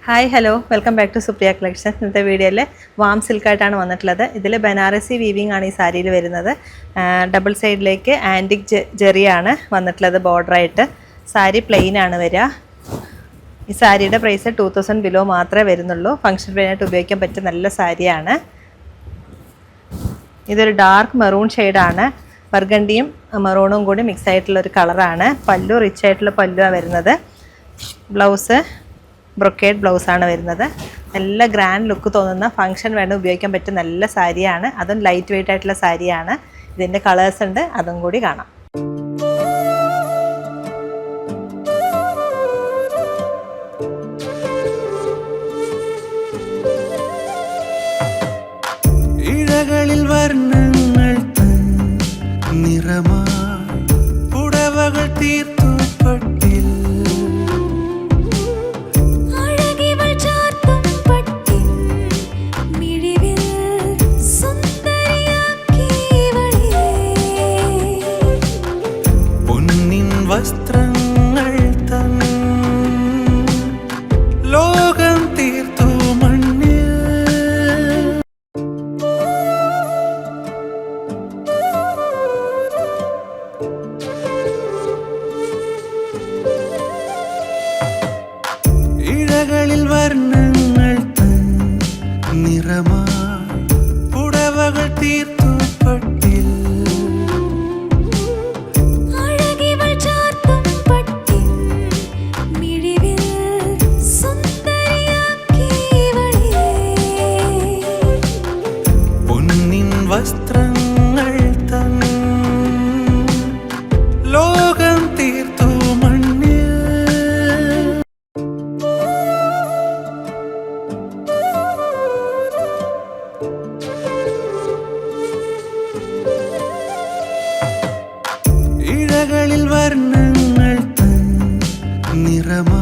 Hi hello welcome back to Supriya collection. ഇന്നത്തെ വീഡിയോയിൽ warm സിൽക്കായിട്ടാണ് വന്നിട്ടുള്ളത്. ഇതിൽ ബനാറസി വീവിങ് ആണ് ഈ സാരിയിൽ വരുന്നത്. ഡബിൾ സൈഡിലേക്ക് ആൻറ്റിക് ജെറിയാണ് വന്നിട്ടുള്ളത് ബോർഡറായിട്ട്. സാരി പ്ലെയിൻ ആണ് വരിക. ഈ സാരിയുടെ പ്രൈസ് 2000 ബിലോ മാത്രമേ വരുന്നുള്ളൂ. ഫംഗ്ഷൻ വെയറായിട്ട് ഉപയോഗിക്കാൻ പറ്റിയ നല്ല സാരിയാണ്. ഇതൊരു ഡാർക്ക് മെറൂൺ ഷെയ്ഡാണ്. ബർഗണ്ടിയും മെറൂണും കൂടി മിക്സ് ആയിട്ടുള്ളൊരു കളറാണ്. പല്ലു റിച്ച് ആയിട്ടുള്ള പല്ലുവാണ് വരുന്നത്. ബ്ലൗസ് ബ്രൊക്കേഡ് ബ്ലൗസാണ് വരുന്നത്. നല്ല ഗ്രാൻഡ് ലുക്ക് തോന്നുന്ന ഫംഗ്ഷൻ വേണം ഉപയോഗിക്കാൻ പറ്റിയ നല്ല സാരിയാണ്. അതും ലൈറ്റ് വെയ്റ്റ് ആയിട്ടുള്ള സാരിയാണ്. ഇതിൻ്റെ കളേഴ്സ് ഉണ്ട്, അതും കൂടി കാണാം. ഇഴകളിൽ വർണ്ണങ്ങൾ തൻ നിറമായി പുടവകൾ തീർത്തു പട്ടിൽ വസ്ത്രങ്ങൾ തൻ ലോകം തീർത്തു മണ്ണിൽ. ഇഴകളിൽ വർണ്ണങ്ങൾ തൻ നിറമായി പുടവകൾ തീർത്തു പട്ടിൽ വസ്ത്രങ്ങൾ തൻ ലോകം തീർത്തു മണ്ണിൽ. ഇഴകളിൽ വർണ്ണങ്ങൾ തൻ നിറമായി